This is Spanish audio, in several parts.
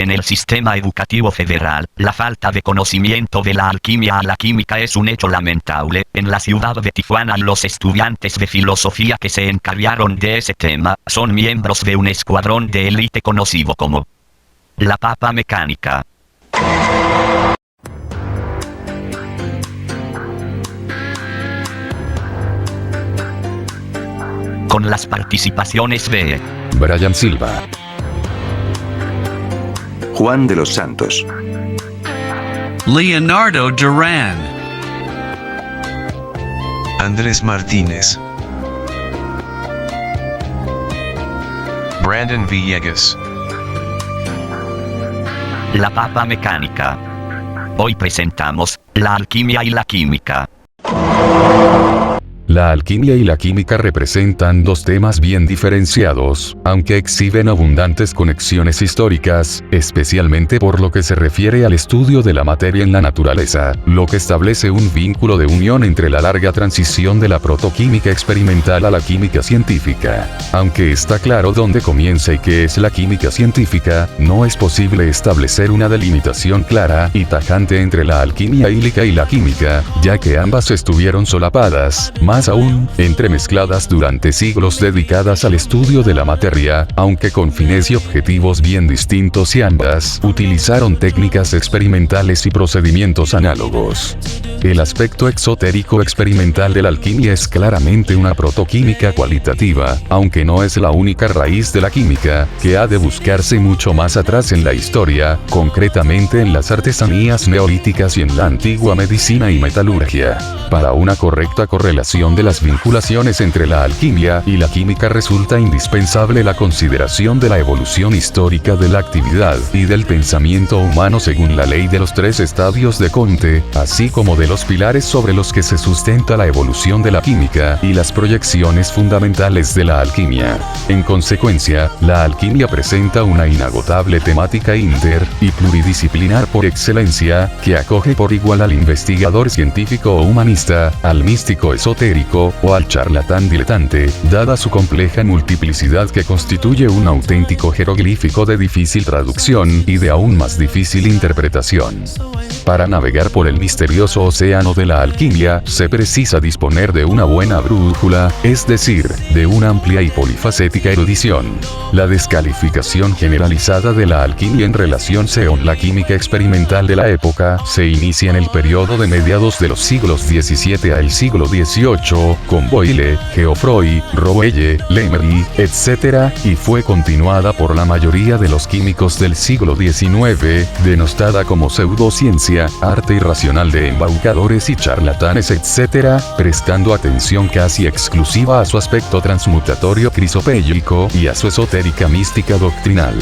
En el sistema educativo federal, la falta de conocimiento de la alquimia a la química es un hecho lamentable. En la ciudad de Tijuana, los estudiantes de filosofía que se encargaron de ese tema son miembros de un escuadrón de élite conocido como la Papa Mecánica. Con las participaciones de Brian Silva, Juan de los Santos, Leonardo Duran, Andrés Martínez, Brandon Villegas. la Papa Mecánica. Hoy presentamos la alquimia y la química. La alquimia y la química representan dos temas bien diferenciados, aunque exhiben abundantes conexiones históricas, especialmente por lo que se refiere al estudio de la materia en la naturaleza, lo que establece un vínculo de unión entre la larga transición de la protoquímica experimental a la química científica. Aunque está claro dónde comienza y qué es la química científica, no es posible establecer una delimitación clara y tajante entre la alquimia ílica y la química, ya que ambas estuvieron solapadas, más aún, entremezcladas durante siglos dedicadas al estudio de la materia, aunque con fines y objetivos bien distintos, y ambas utilizaron técnicas experimentales y procedimientos análogos. El aspecto exotérico experimental de la alquimia es claramente una protoquímica cualitativa, aunque no es la única raíz de la química, que ha de buscarse mucho más atrás en la historia, concretamente en las artesanías neolíticas y en la antigua medicina y metalurgia. Para una correcta correlación de las vinculaciones entre la alquimia y la química resulta indispensable la consideración de la evolución histórica de la actividad y del pensamiento humano según la ley de los tres estadios de Comte, así como de los pilares sobre los que se sustenta la evolución de la química y las proyecciones fundamentales de la alquimia. En consecuencia, la alquimia presenta una inagotable temática inter y pluridisciplinar por excelencia, que acoge por igual al investigador científico o humanista, al místico esotérico o al charlatán diletante, dada su compleja multiplicidad que constituye un auténtico jeroglífico de difícil traducción y de aún más difícil interpretación. Para navegar por el misterioso océano de la alquimia, se precisa disponer de una buena brújula, es decir, de una amplia y polifacética erudición. La descalificación generalizada de la alquimia en relación con la química experimental de la época se inicia en el periodo de mediados de los siglos XVII al siglo XVIII, con Boyle, Geoffroy, Roelle, Lemery, etc., y fue continuada por la mayoría de los químicos del siglo XIX, denostada como pseudociencia, arte irracional de embaucadores y charlatanes, etc., prestando atención casi exclusiva a su aspecto transmutatorio crisopélico y a su esotérica mística doctrinal.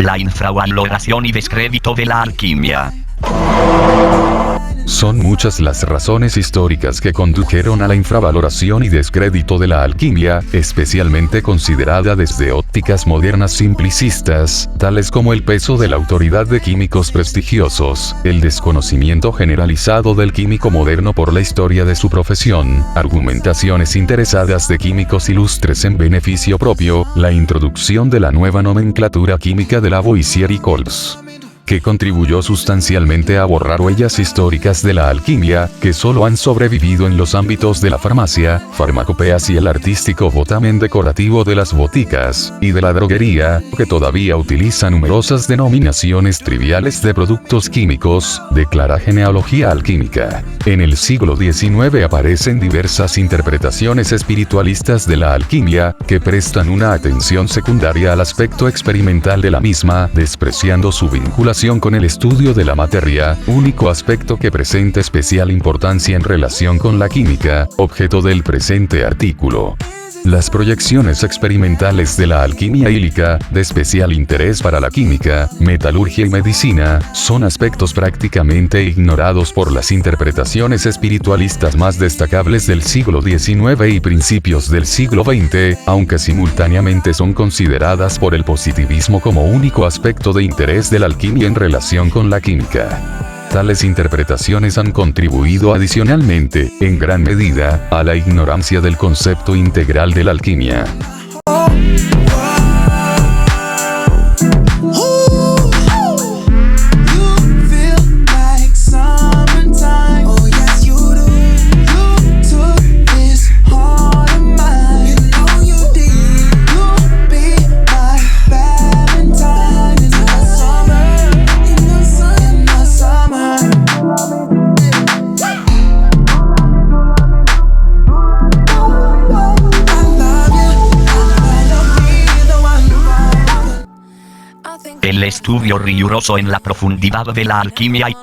La infravaloración y descrédito de la alquimia. Son muchas las razones históricas que condujeron a la infravaloración y descrédito de la alquimia, especialmente considerada desde ópticas modernas simplicistas, tales como el peso de la autoridad de químicos prestigiosos, el desconocimiento generalizado del químico moderno por la historia de su profesión, argumentaciones interesadas de químicos ilustres en beneficio propio, la introducción de la nueva nomenclatura química de Lavoisier y Kolbs, que contribuyó sustancialmente a borrar huellas históricas de la alquimia, que solo han sobrevivido en los ámbitos de la farmacia, farmacopeas y el artístico botamen decorativo de las boticas, y de la droguería, que todavía utiliza numerosas denominaciones triviales de productos químicos, de clara genealogía alquímica. En el siglo XIX aparecen diversas interpretaciones espiritualistas de la alquimia, que prestan una atención secundaria al aspecto experimental de la misma, despreciando su vinculación con el estudio de la materia, único aspecto que presenta especial importancia en relación con la química, objeto del presente artículo. Las proyecciones experimentales de la alquimia ílica, de especial interés para la química, metalurgia y medicina, son aspectos prácticamente ignorados por las interpretaciones espiritualistas más destacables del siglo XIX y principios del siglo XX, aunque simultáneamente son consideradas por el positivismo como único aspecto de interés de la alquimia en relación con la química. Tales interpretaciones han contribuido adicionalmente, en gran medida, a la ignorancia del concepto integral de la alquimia. El estudio riguroso en la profundidad de la alquimia y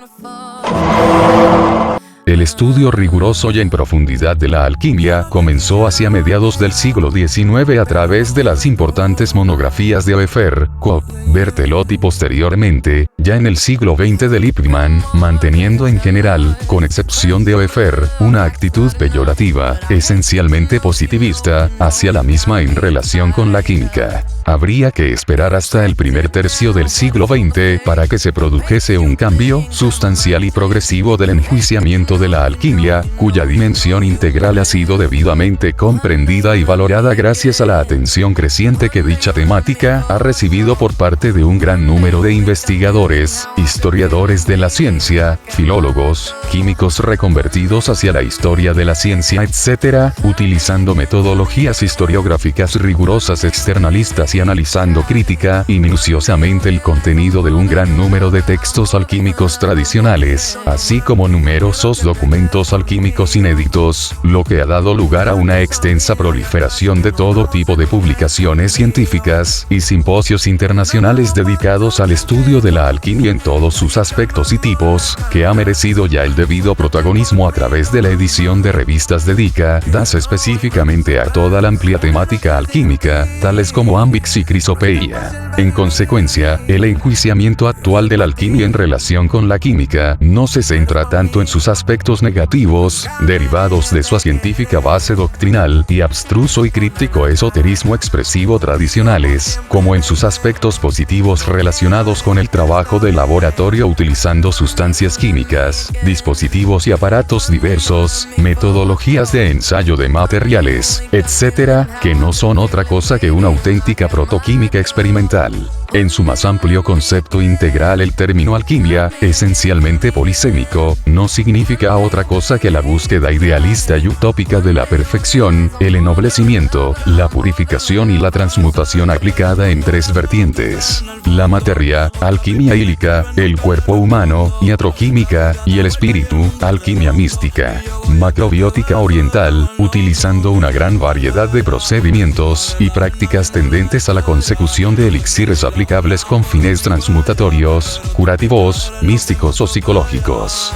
El estudio riguroso y en profundidad de la alquimia comenzó hacia mediados del siglo XIX a través de las importantes monografías de Oefer, Koch, Berthelot y posteriormente, ya en el siglo XX de Lippmann, manteniendo en general, con excepción de Oefer, una actitud peyorativa, esencialmente positivista, hacia la misma en relación con la química. Habría que esperar hasta el primer tercio del siglo XX para que se produjese un cambio sustancial y progresivo del enjuiciamiento de la alquimia, cuya dimensión integral ha sido debidamente comprendida y valorada gracias a la atención creciente que dicha temática ha recibido por parte de un gran número de investigadores, historiadores de la ciencia, filólogos, químicos reconvertidos hacia la historia de la ciencia, etc., utilizando metodologías historiográficas rigurosas externalistas y analizando crítica y minuciosamente el contenido de un gran número de textos alquímicos tradicionales, así como numerosos documentos alquímicos inéditos, lo que ha dado lugar a una extensa proliferación de todo tipo de publicaciones científicas y simposios internacionales dedicados al estudio de la alquimia en todos sus aspectos y tipos, que ha merecido ya el debido protagonismo a través de la edición de revistas dedicadas específicamente a toda la amplia temática alquímica, tales como Ambix y Chrysopeia. En consecuencia, el enjuiciamiento actual de la alquimia en relación con la química no se centra tanto en sus aspectos negativos, derivados de su científica base doctrinal y abstruso y críptico esoterismo expresivo tradicionales, como en sus aspectos positivos relacionados con el trabajo de laboratorio utilizando sustancias químicas, dispositivos y aparatos diversos, metodologías de ensayo de materiales, etc., que no son otra cosa que una auténtica protoquímica experimental. En su más amplio concepto integral, el término alquimia, esencialmente polisémico, no significa otra cosa que la búsqueda idealista y utópica de la perfección, el ennoblecimiento, la purificación y la transmutación aplicada en tres vertientes: la materia, alquimia ílica, el cuerpo humano, iatroquímica, y el espíritu, alquimia mística. Macrobiótica oriental, utilizando una gran variedad de procedimientos y prácticas tendentes a la consecución de elixires aplicables con fines transmutatorios, curativos, místicos o psicológicos.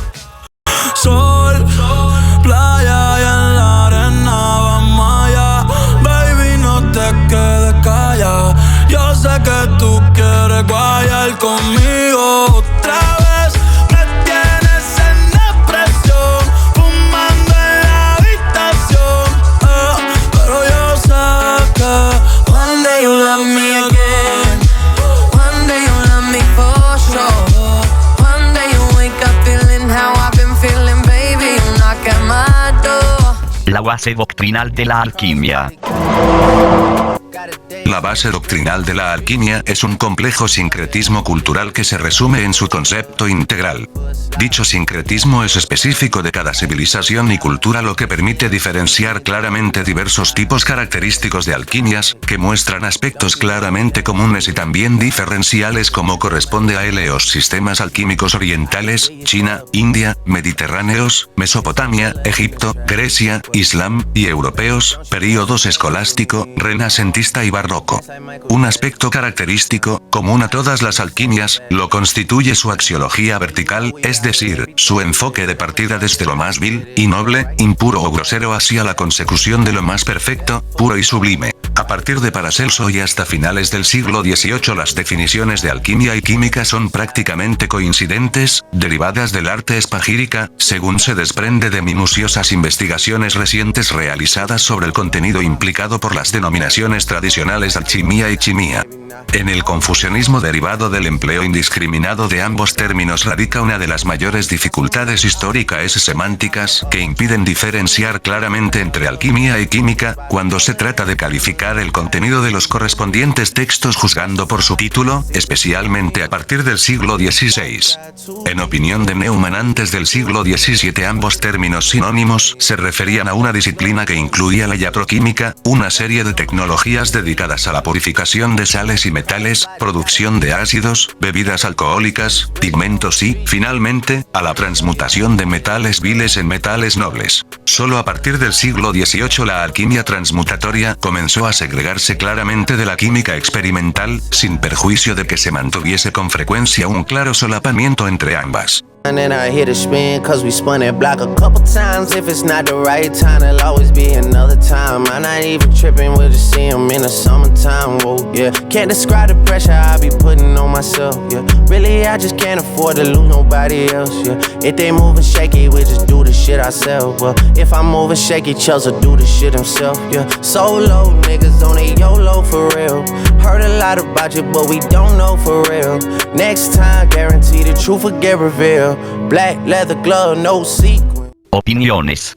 Sol, playa y en la arena vamos allá. Baby, no te quedes callada. Yo sé que tú quieres guayar conmigo otra vez. Me tienes en depresión, fumando en la habitación. Pero yo sé que one day you love me again. One day you love me for sure. One day you wake up feeling how I've been feeling, baby. You knock at my door. la base doctrinal de la alquimia. La base doctrinal de la alquimia es un complejo sincretismo cultural que se resume en su concepto integral. Dicho sincretismo es específico de cada civilización y cultura, lo que permite diferenciar claramente diversos tipos característicos de alquimias, que muestran aspectos claramente comunes y también diferenciales como corresponde a los sistemas alquímicos orientales, China, India, mediterráneos, Mesopotamia, Egipto, Grecia y Islam, y europeos, períodos escolástico, renacentista y barroco. Un aspecto característico, común a todas las alquimias, lo constituye su axiología vertical, es decir, su enfoque de partida desde lo más vil, y noble, impuro o grosero hacia la consecución de lo más perfecto, puro y sublime. A partir de Paracelso y hasta finales del siglo XVIII las definiciones de alquimia y química son prácticamente coincidentes, derivadas del arte espagírica, según se desprende de minuciosas investigaciones recientes realizadas sobre el contenido implicado por las denominaciones tradicionales alquimia y chimía. En el confusionismo derivado del empleo indiscriminado de ambos términos radica una de las mayores dificultades históricas y semánticas que impiden diferenciar claramente entre alquimia y química, cuando se trata de calificar el contenido de los correspondientes textos juzgando por su título, especialmente a partir del siglo XVI. En opinión de Neumann, antes del siglo XVII ambos términos sinónimos se referían a una disciplina que incluía la iatroquímica, una serie de tecnologías dedicadas a la purificación de sales y metales, producción de ácidos, bebidas alcohólicas, pigmentos y, finalmente, a la transmutación de metales viles en metales nobles. Solo a partir del siglo XVIII la alquimia transmutatoria comenzó a segregarse claramente de la química experimental, sin perjuicio de que se mantuviese con frecuencia un claro solapamiento entre ambas. And then I hit a spin, cause we spun that block a couple times. If it's not the right time, there'll always be another time. I'm not even tripping, we'll just see him in the summertime, whoa, yeah. Can't describe the pressure I be putting on myself, yeah. Really, I just can't afford to lose nobody else, yeah. If they moving shaky, we just do the shit ourselves, well. If I'm moving shaky, Chelsea do the shit himself, yeah. Solo niggas on a YOLO for real. Heard a lot about you, but we don't know for real. Next time, guarantee the truth will get revealed. Black leather glove, no sequin. Opiniones.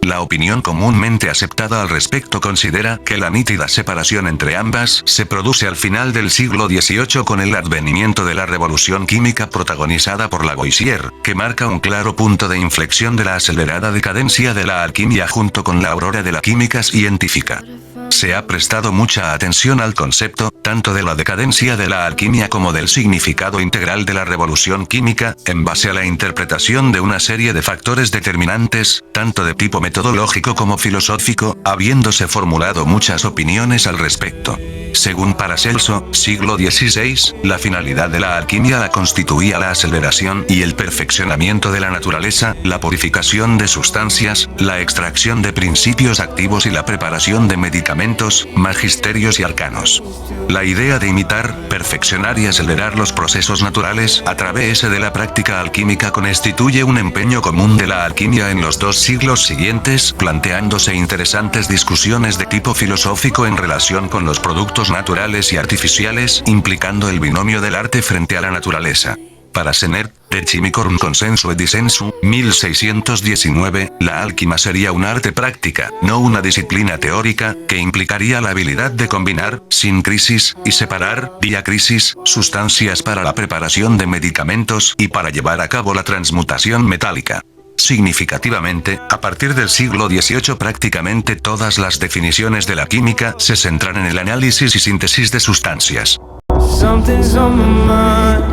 La opinión comúnmente aceptada al respecto considera que la nítida separación entre ambas se produce al final del siglo XVIII con el advenimiento de la revolución química protagonizada por Lavoisier, que marca un claro punto de inflexión de la acelerada decadencia de la alquimia junto con la aurora de la química científica. Se ha prestado mucha atención al concepto, tanto de la decadencia de la alquimia como del significado integral de la revolución química, en base a la interpretación de una serie de factores determinantes, tanto de tipo metodológico como filosófico, habiéndose formulado muchas opiniones al respecto. Según Paracelso, siglo XVI, la finalidad de la alquimia la constituía la aceleración y el perfeccionamiento de la naturaleza, la purificación de sustancias, la extracción de principios activos y la preparación de medicamentos, magisterios y arcanos. La idea de imitar, perfeccionar y acelerar los procesos naturales a través de la práctica alquímica constituye un empeño común de la alquimia en los 2 siglos siguientes, planteándose interesantes discusiones de tipo filosófico en relación con los productos naturales y artificiales, implicando el binomio del arte frente a la naturaleza. Para Senert, De Chimicorum Consensu et Dissensu, 1619, la alquimia sería un arte práctica, no una disciplina teórica, que implicaría la habilidad de combinar, sin crisis, y separar, vía crisis, sustancias para la preparación de medicamentos y para llevar a cabo la transmutación metálica. Significativamente, a partir del siglo XVIII prácticamente todas las definiciones de la química se centran en el análisis y síntesis de sustancias. Something's on my mind,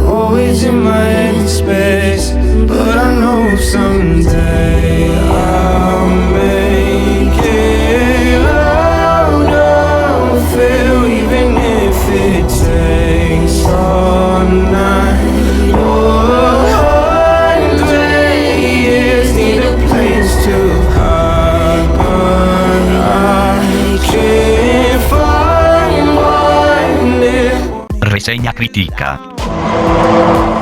always in my headspace, but I know someday I'll make it out of here, even if it takes all night. Reseña crítica.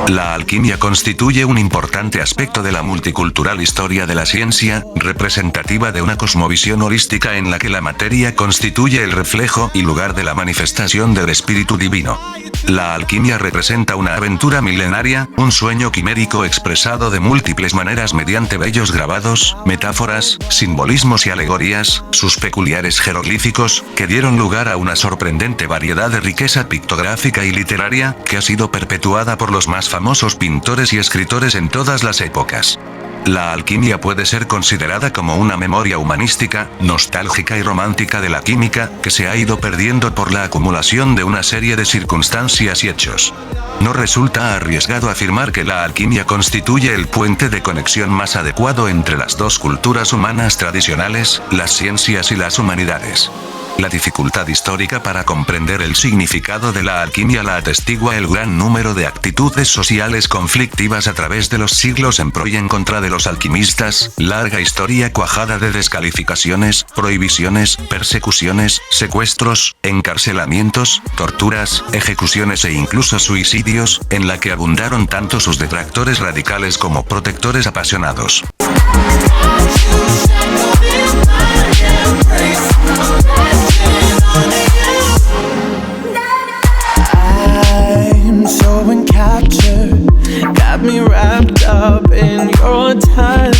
La alquimia constituye un importante aspecto de la multicultural historia de la ciencia, representativa de una cosmovisión holística en la que la materia constituye el reflejo y lugar de la manifestación del espíritu divino. La alquimia representa una aventura milenaria, un sueño quimérico expresado de múltiples maneras mediante bellos grabados, metáforas, simbolismos y alegorías, sus peculiares jeroglíficos, que dieron lugar a una sorprendente variedad de riqueza pictográfica y literaria, que ha sido perpetuada por los más famosos pintores y escritores en todas las épocas. La alquimia puede ser considerada como una memoria humanística, nostálgica y romántica de la química, que se ha ido perdiendo por la acumulación de una serie de circunstancias y hechos. No resulta arriesgado afirmar que la alquimia constituye el puente de conexión más adecuado entre las dos culturas humanas tradicionales, las ciencias y las humanidades. La dificultad histórica para comprender el significado de la alquimia la atestigua el gran número de actitudes sociales conflictivas a través de los siglos en pro y en contra de los alquimistas, larga historia cuajada de descalificaciones, prohibiciones, persecuciones, secuestros, encarcelamientos, torturas, ejecuciones e incluso suicidios, en la que abundaron tanto sus detractores radicales como protectores apasionados. I'm so encaptured, got me wrapped up in your touch.